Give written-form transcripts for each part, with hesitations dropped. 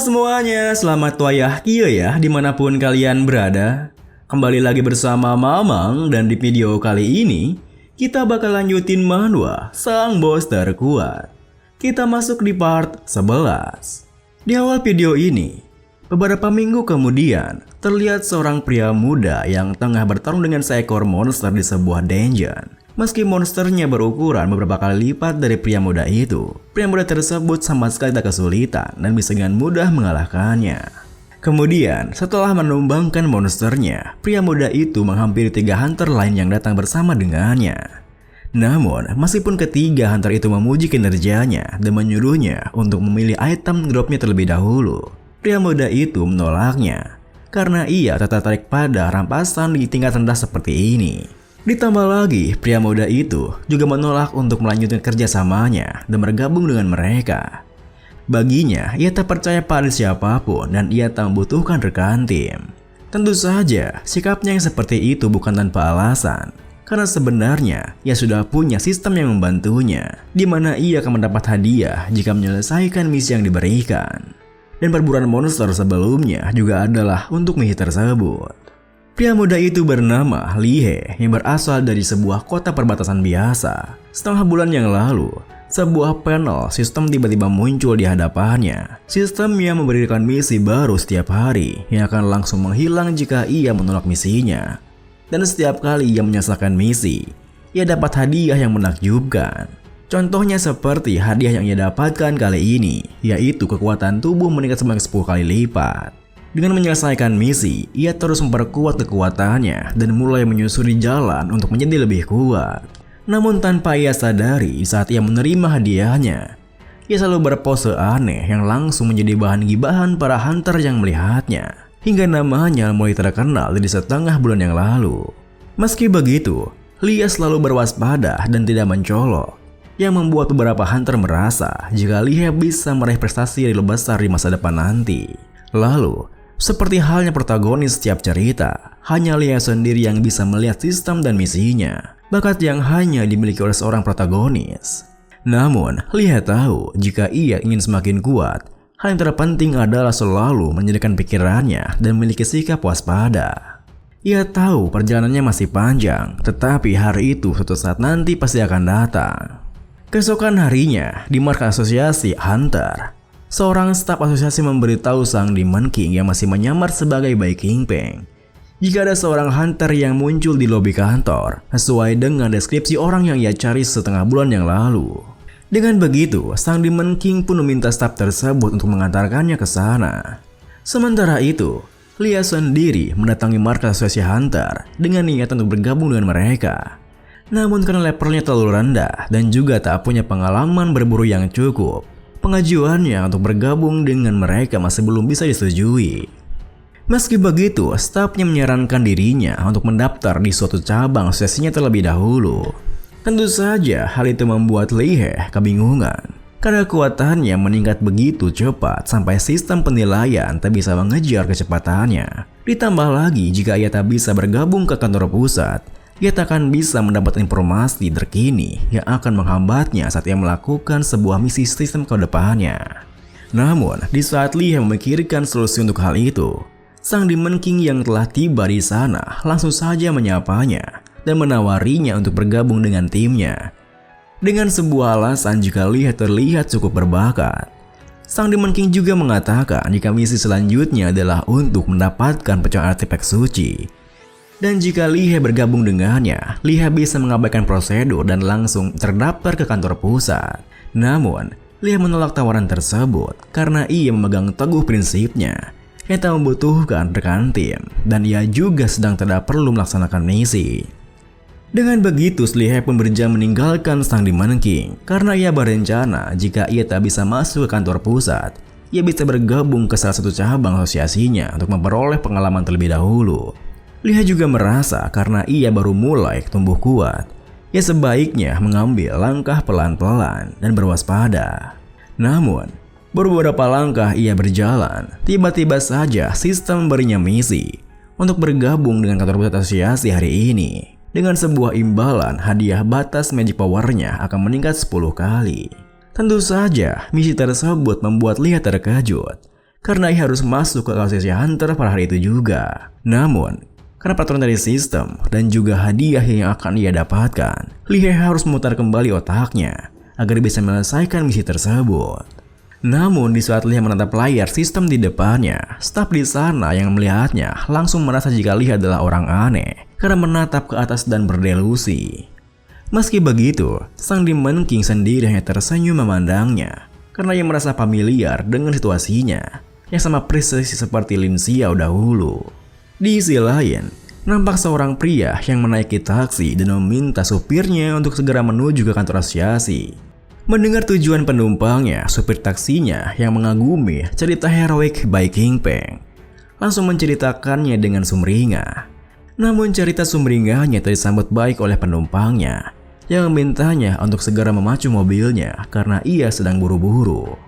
semuanya, selamat wayah kia ya dimanapun kalian berada. Kembali lagi bersama Mamang dan di video kali ini kita bakal lanjutin manhwa Sang Bos Terkuat. Kita masuk di part 11. Di awal video ini, beberapa minggu kemudian terlihat seorang pria muda yang tengah bertarung dengan seekor monster di sebuah dungeon. Meski monsternya berukuran beberapa kali lipat dari pria muda itu, pria muda tersebut sama sekali tak kesulitan dan bisa dengan mudah mengalahkannya. Kemudian, setelah menumbangkan monsternya, pria muda itu menghampiri 3 hunter lain yang datang bersama dengannya. Namun, meskipun ketiga hunter itu memuji kinerjanya dan menyuruhnya untuk memilih item dropnya terlebih dahulu, pria muda itu menolaknya karena ia tak tertarik pada rampasan di tingkat rendah seperti ini. Ditambah lagi, pria muda itu juga menolak untuk melanjutkan kerjasamanya dan bergabung dengan mereka. Baginya, ia tak percaya pada siapapun dan ia tak membutuhkan rekan tim. Tentu saja, sikapnya yang seperti itu bukan tanpa alasan. Karena sebenarnya, ia sudah punya sistem yang membantunya, di mana ia akan mendapat hadiah jika menyelesaikan misi yang diberikan. Dan perburuan monster sebelumnya juga adalah untuk misi tersebut. Pria muda itu bernama Lee He yang berasal dari sebuah kota perbatasan biasa. Setengah bulan yang lalu, sebuah panel sistem tiba-tiba muncul di hadapannya. Sistem yang memberikan misi baru setiap hari yang akan langsung menghilang jika ia menolak misinya. Dan setiap kali ia menyelesaikan misi, ia dapat hadiah yang menakjubkan. Contohnya seperti hadiah yang ia dapatkan kali ini, yaitu kekuatan tubuh meningkat sebanyak 10 kali lipat. Dengan menyelesaikan misi, ia terus memperkuat kekuatannya dan mulai menyusuri jalan untuk menjadi lebih kuat. Namun tanpa ia sadari saat ia menerima hadiahnya, ia selalu berpose aneh yang langsung menjadi bahan gibahan para hunter yang melihatnya. Hingga namanya mulai terkenal dari setengah bulan yang lalu. Meski begitu, Lia selalu berwaspada dan tidak mencolok, yang membuat beberapa hunter merasa jika Lia bisa meraih prestasi yang lebih besar di masa depan nanti. Lalu, seperti halnya protagonis setiap cerita, hanya Lia sendiri yang bisa melihat sistem dan misinya, bakat yang hanya dimiliki oleh seorang protagonis. Namun, Lia tahu jika ia ingin semakin kuat, hal yang terpenting adalah selalu menjadikan pikirannya dan memiliki sikap waspada. Ia tahu perjalanannya masih panjang, tetapi hari itu suatu saat nanti pasti akan datang. Keesokan harinya, di markas asosiasi Hunter, seorang staf asosiasi memberitahu Sang Demon King yang masih menyamar sebagai Bai Qingpeng jika ada seorang hunter yang muncul di lobi kantor sesuai dengan deskripsi orang yang ia cari setengah bulan yang lalu. Dengan begitu, Sang Demon King pun meminta staf tersebut untuk mengantarkannya ke sana. Sementara itu, Lia sendiri mendatangi markas asosiasi Hunter dengan niat untuk bergabung dengan mereka. Namun karena levelnya terlalu rendah dan juga tak punya pengalaman berburu yang cukup, pengajuannya untuk bergabung dengan mereka masih belum bisa disetujui. Meski begitu, stafnya menyarankan dirinya untuk mendaftar di suatu cabang asosiasinya terlebih dahulu. Tentu saja hal itu membuat Lee He kebingungan, karena kekuatannya meningkat begitu cepat sampai sistem penilaian tak bisa mengejar kecepatannya. Ditambah lagi jika ia tak bisa bergabung ke kantor pusat, ia tak akan bisa mendapat informasi terkini yang akan menghambatnya saat ia melakukan sebuah misi sistem ke depannya. Namun, di saat Lee memikirkan solusi untuk hal itu, Sang Demon King yang telah tiba di sana langsung saja menyapanya dan menawarinya untuk bergabung dengan timnya. Dengan sebuah alasan jika Lee terlihat cukup berbakat. Sang Demon King juga mengatakan jika misi selanjutnya adalah untuk mendapatkan pecahan artefak suci. Dan jika Lee bergabung dengannya, Lee bisa mengabaikan prosedur dan langsung terdaftar ke kantor pusat. Namun, Lee menolak tawaran tersebut karena ia memegang teguh prinsipnya yang tak membutuhkan rekan tim dan ia juga sedang tidak perlu melaksanakan misi. Dengan begitu, Lee pun berencana meninggalkan Sang Demon King karena ia berencana jika ia tak bisa masuk ke kantor pusat, ia bisa bergabung ke salah satu cabang asosiasinya untuk memperoleh pengalaman terlebih dahulu. Lee juga merasa karena ia baru mulai tumbuh kuat, ia sebaiknya mengambil langkah pelan-pelan dan berwaspada. Namun, baru beberapa langkah ia berjalan, tiba-tiba saja sistem memberinya misi untuk bergabung dengan kantor pusat asosiasi hari ini. Dengan sebuah imbalan, hadiah batas magic powernya akan meningkat 10 kali. Tentu saja, misi tersebut membuat Lee terkejut karena ia harus masuk ke Association Hunter pada hari itu juga. Namun, karena peraturan dari sistem dan juga hadiah yang akan ia dapatkan, Lee He harus memutar kembali otaknya agar bisa menyelesaikan misi tersebut. Namun di saat Lee menatap layar sistem di depannya, staf di sana yang melihatnya langsung merasa jika Lee adalah orang aneh karena menatap ke atas dan berdelusi. Meski begitu, sang Demon King sendiri hanya tersenyum memandangnya karena ia merasa familiar dengan situasinya yang sama persis seperti Lin Xiao dahulu. Di sisi lain, nampak seorang pria yang menaiki taksi dan meminta supirnya untuk segera menuju ke kantor asosiasi. Mendengar tujuan penumpangnya, supir taksinya yang mengagumi cerita heroik by King Peng langsung menceritakannya dengan sumringah. Namun cerita sumringahnya tak disambut baik oleh penumpangnya yang memintanya untuk segera memacu mobilnya karena ia sedang buru-buru.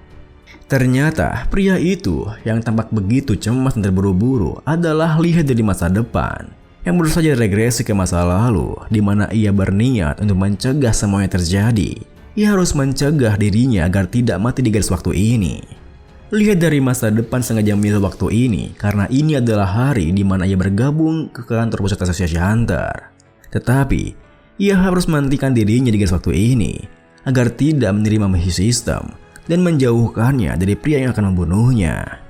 Ternyata pria itu yang tampak begitu cemas dan terburu-buru adalah Lee He dari masa depan yang baru saja regresi ke masa lalu di mana ia berniat untuk mencegah semuanya terjadi. Ia harus mencegah dirinya agar tidak mati di garis waktu ini. Lee He dari masa depan sengaja memilih waktu ini karena ini adalah hari di mana ia bergabung ke kantor pusat Association Hunter. Tetapi ia harus menghentikan dirinya di garis waktu ini agar tidak menerima misi sistem dan menjauhkannya dari pria yang akan membunuhnya.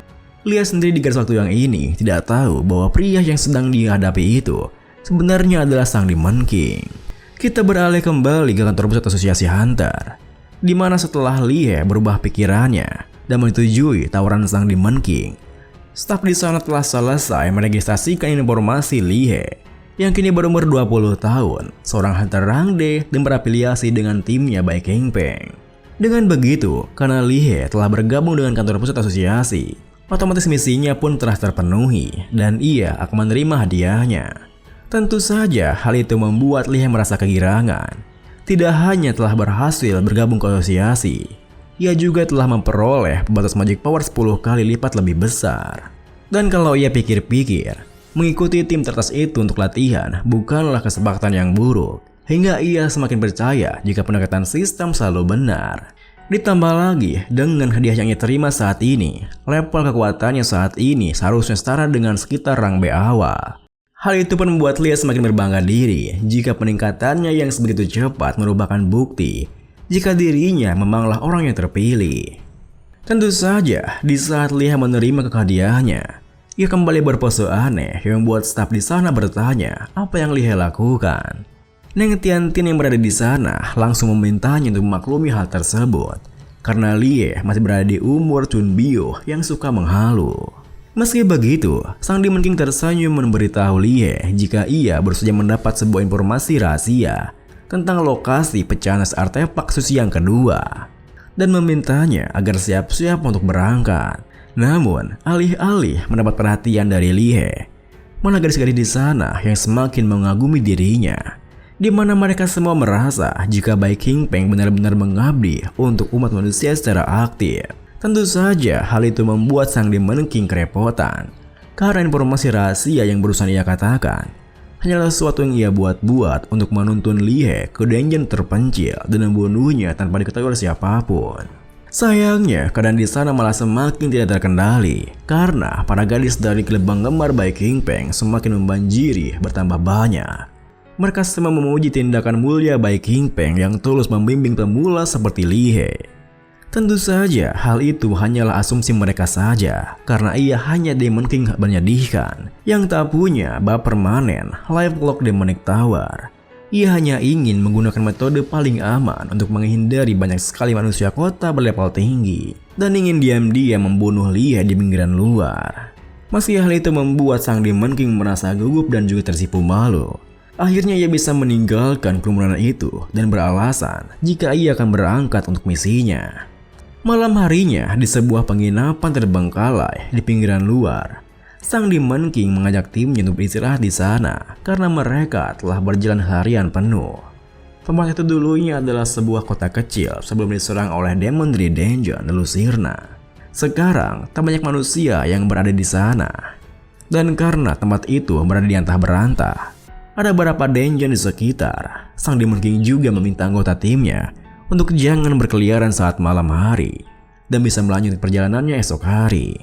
Lia sendiri di garis waktu yang ini tidak tahu bahwa pria yang sedang dihadapi itu sebenarnya adalah sang Demon King. Kita beralih kembali ke kantor pusat Asosiasi Hunter, di mana setelah Lie berubah pikirannya dan menyetujui tawaran sang Demon King, staf di sana telah selesai meregistrasikan informasi Lie yang kini berumur 20 tahun, seorang hunter rang D dan berafiliasi dengan timnya by King Peng. Dengan begitu, karena Lee He telah bergabung dengan kantor pusat asosiasi, otomatis misinya pun telah terpenuhi dan ia akan menerima hadiahnya. Tentu saja hal itu membuat Lee He merasa kegirangan. Tidak hanya telah berhasil bergabung ke asosiasi, ia juga telah memperoleh batas magic power 10 kali lipat lebih besar. Dan kalau ia pikir-pikir, mengikuti tim teratas itu untuk latihan bukanlah kesepakatan yang buruk. Hingga ia semakin percaya jika pendekatan sistem selalu benar. Ditambah lagi dengan hadiah yang ia terima saat ini, level kekuatannya saat ini seharusnya setara dengan sekitar rang B awal. Hal itu pun membuat Lia semakin berbangga diri jika peningkatannya yang sebegitu cepat merupakan bukti jika dirinya memanglah orang yang terpilih. Tentu saja di saat Lia menerima kehadiahnya, ia kembali berpose aneh yang membuat staf di sana bertanya apa yang Lia lakukan. Neng Tiantin yang berada di sana langsung memintanya untuk memaklumi hal tersebut karena Lie masih berada di umur Chun Bio yang suka menghalu. Meski begitu, sang Demon King tersenyum memberitahu Lie jika ia baru saja mendapat sebuah informasi rahasia tentang lokasi pecahan artefak suci yang kedua dan memintanya agar siap-siap untuk berangkat. Namun, alih-alih mendapat perhatian dari Lie, malah gadis-gadis di sana yang semakin mengagumi dirinya, di mana mereka semua merasa jika Bai King Peng benar-benar mengabdi untuk umat manusia secara aktif. Tentu saja hal itu membuat sang Demon King kerepotan, karena informasi rahasia yang barusan ia katakan hanyalah sesuatu yang ia buat-buat untuk menuntun Lie ke dungeon terpencil dan membunuhnya tanpa diketahui oleh siapapun. Sayangnya keadaan di sana malah semakin tidak terkendali karena para gadis dari klub penggemar Bai King Peng semakin membanjiri bertambah banyak. Mereka semua memuji tindakan mulia Bai King Peng yang tulus membimbing pemula seperti Lie He. Tentu saja hal itu hanyalah asumsi mereka saja karena ia hanya Demon King menyedihkan yang tak punya bab permanen life lock demonic tower. Ia hanya ingin menggunakan metode paling aman untuk menghindari banyak sekali manusia kota berlevel tinggi dan ingin diam-diam membunuh Lie di pinggiran luar. Meski hal itu membuat sang Demon King merasa gugup dan juga tersipu malu, akhirnya ia bisa meninggalkan kerumunan itu dan beralasan jika ia akan berangkat untuk misinya. Malam harinya di sebuah penginapan terbengkalai di pinggiran luar, sang Demon King mengajak timnya untuk beristirahat di sana karena mereka telah berjalan harian penuh. Tempat itu dulunya adalah sebuah kota kecil sebelum diserang oleh demon dari Dungeon dan Lucirna. Sekarang tak banyak manusia yang berada di sana. Dan karena tempat itu berada di antah berantah, ada beberapa dungeon di sekitar. Sang Demon King juga meminta anggota timnya untuk jangan berkeliaran saat malam hari dan bisa melanjutkan perjalanannya esok hari.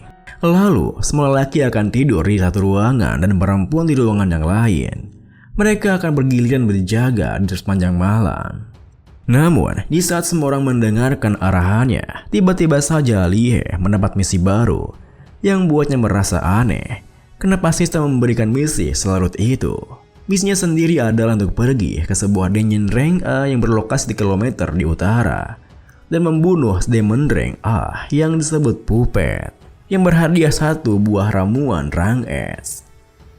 Lalu, semua lelaki akan tidur di satu ruangan dan perempuan di ruangan yang lain. Mereka akan bergiliran berjaga di sepanjang malam. Namun, di saat semua orang mendengarkan arahannya, tiba-tiba saja Lie mendapat misi baru yang buatnya merasa aneh. Kenapa sistem memberikan misi selarut itu? Misinya sendiri adalah untuk pergi ke sebuah dungeon rank A yang berlokasi di kilometer di utara dan membunuh demon rank A yang disebut Puppet yang berhadiah satu buah ramuan rank S.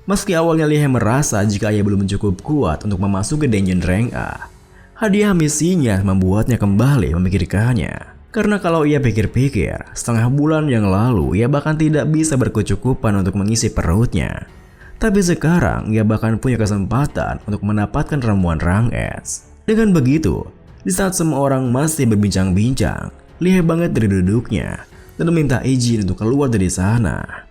Meski awalnya Lie merasa jika ia belum cukup kuat untuk memasuki dungeon rank A, hadiah misinya membuatnya kembali memikirkannya. Karena kalau ia pikir-pikir, setengah bulan yang lalu ia bahkan tidak bisa berkecukupan untuk mengisi perutnya. Tapi sekarang ia bahkan punya kesempatan untuk mendapatkan ramuan rank S. Dengan begitu, di saat semua orang masih berbincang-bincang, Lie banget dari duduknya dan meminta izin untuk keluar dari sana.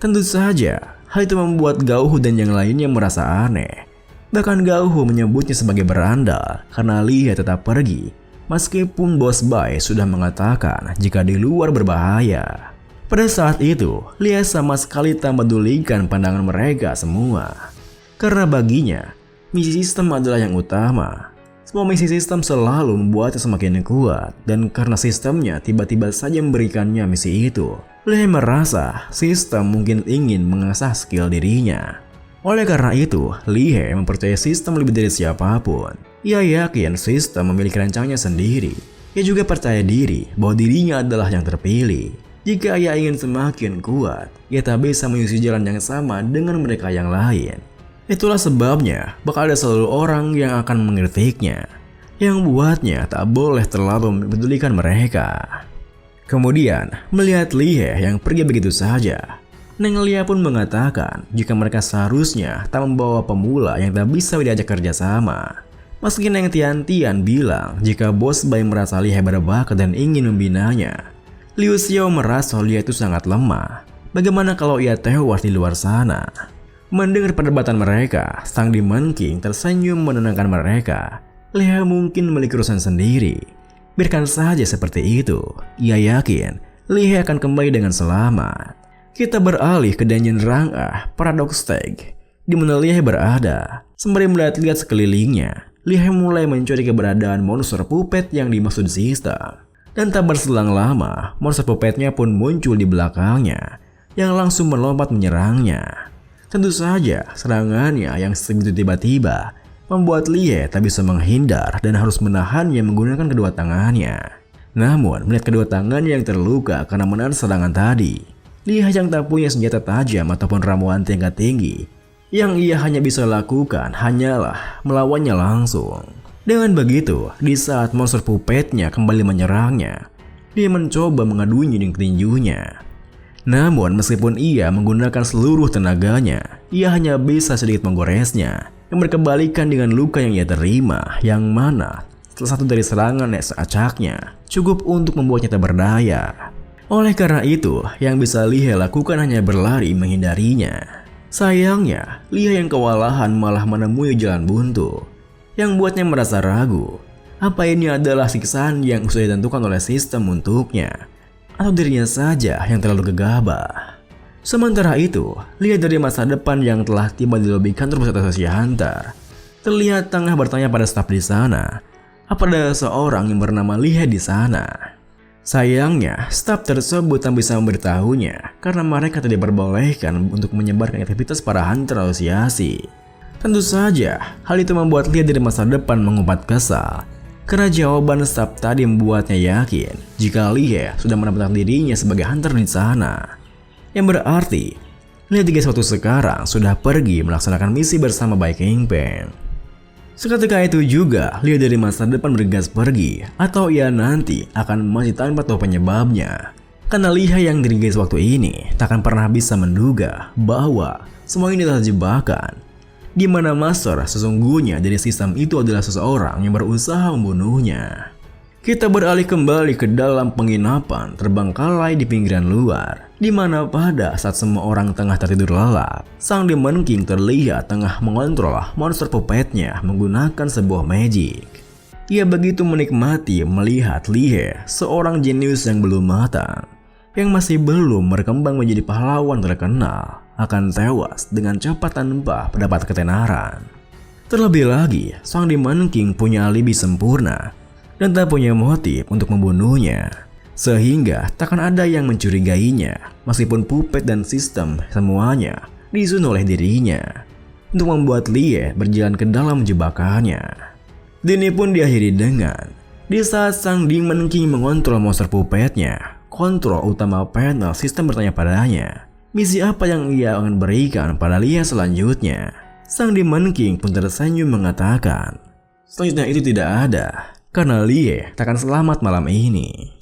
Tentu saja, hal itu membuat Gauhu dan yang lainnya merasa aneh. Bahkan Gauhu menyebutnya sebagai berandal karena Lie tetap pergi, meskipun Bos Bai sudah mengatakan jika di luar berbahaya. Pada saat itu, Lie sama sekali tak medulikan pandangan mereka semua. Karena baginya, misi sistem adalah yang utama. Semua misi sistem selalu membuatnya semakin kuat, dan karena sistemnya tiba-tiba saja memberikannya misi itu, Lie merasa sistem mungkin ingin mengasah skill dirinya. Oleh karena itu, Lie mempercayai sistem lebih dari siapapun. Ia yakin sistem memiliki rancangnya sendiri. Ia juga percaya diri bahwa dirinya adalah yang terpilih. Jika ia ingin semakin kuat, ia tak bisa mengisi jalan yang sama dengan mereka yang lain. Itulah sebabnya bakal ada selalu orang yang akan mengkritiknya, yang buatnya tak boleh terlalu mempedulikan mereka. Kemudian, melihat Lie yang pergi begitu saja, Neng Lia pun mengatakan jika mereka seharusnya tak membawa pemula yang tak bisa diajak kerjasama. Meski Neng Tian bilang jika Bos Bai merasa Lie berbakat dan ingin membinanya, Liu Xiao merasa Lie itu sangat lemah. Bagaimana kalau ia tewas di luar sana? Mendengar perdebatan mereka, sang Demon King tersenyum menenangkan mereka. Lie mungkin memiliki urusan sendiri. Biarkan saja seperti itu. Ia yakin Lie akan kembali dengan selamat. Kita beralih ke dungeon rank A, Paradox Tag, di mana Lie berada. Sembari melihat-lihat sekelilingnya, Lie mulai mencuri keberadaan monster puppet yang dimaksud sistem. Dan tak berselang lama, monster puppetnya pun muncul di belakangnya, yang langsung melompat menyerangnya. Tentu saja, serangannya yang segitu tiba-tiba membuat Lie tak bisa menghindar dan harus menahannya menggunakan kedua tangannya. Namun, melihat kedua tangannya yang terluka karena menahan serangan tadi, Lie yang tak punya senjata tajam ataupun ramuan tingkat tinggi, yang ia hanya bisa lakukan hanyalah melawannya langsung. Dengan begitu, di saat monster puppetnya kembali menyerangnya, dia mencoba mengaduinya dengan tinjunya. Namun meskipun ia menggunakan seluruh tenaganya, ia hanya bisa sedikit menggoresnya, yang berkebalikan dengan luka yang ia terima, yang mana salah satu dari serangan seacaknya cukup untuk membuatnya tak berdaya. Oleh karena itu, yang bisa Lie lakukan hanya berlari menghindarinya. Sayangnya, Lie yang kewalahan malah menemui jalan buntu, yang buatnya merasa ragu. Apa ini adalah siksaan yang sudah ditentukan oleh sistem untuknya? Atau dirinya saja yang terlalu gegabah? Sementara itu, lihat dari masa depan yang telah tiba di lobi kantor pusat asosiasi Hunter, terlihat tengah bertanya pada staf di sana, apa ada seorang yang bernama Lie di sana. Sayangnya, staf tersebut tak bisa memberitahunya karena mereka tidak diperbolehkan untuk menyebarkan aktivitas para Hunter asosiasi. Tentu saja, hal itu membuat Lie dari masa depan mengumpat kesal. Karena jawaban staf tadi membuatnya yakin jika Lie sudah mendapatkan dirinya sebagai hunter di sana. Yang berarti, Lie 31 sekarang sudah pergi melaksanakan misi bersama Bai Qingpeng. Seketika itu juga, Lie dari masa depan bergegas pergi, atau ia nanti akan mati tanpa tahu penyebabnya. Karena Lie yang diringkes waktu ini tak akan pernah bisa menduga bahwa semua ini adalah jebakan, di mana master sesungguhnya dari sistem itu adalah seseorang yang berusaha membunuhnya. Kita beralih kembali ke dalam penginapan terbengkalai di pinggiran luar, di mana pada saat semua orang tengah tertidur lelap, sang Demon King terlihat tengah mengontrol monster puppetnya menggunakan sebuah magic. Ia begitu menikmati melihat Lie, seorang jenius yang belum matang, yang masih belum berkembang menjadi pahlawan terkenal akan tewas dengan cepat tanpa mendapat ketenaran. Terlebih lagi, sang Demon King punya alibi sempurna dan tak punya motif untuk membunuhnya, sehingga takkan ada yang mencurigainya meskipun puppet dan sistem semuanya disusun oleh dirinya untuk membuat Lie berjalan ke dalam jebakannya. Ini pun diakhiri dengan di saat sang Demon King mengontrol monster puppetnya, kontrol utama panel sistem bertanya padanya, misi apa yang ia akan berikan pada Lie selanjutnya. Sang Demon King pun tersenyum mengatakan, selanjutnya itu tidak ada, karena Lie takkan selamat malam ini.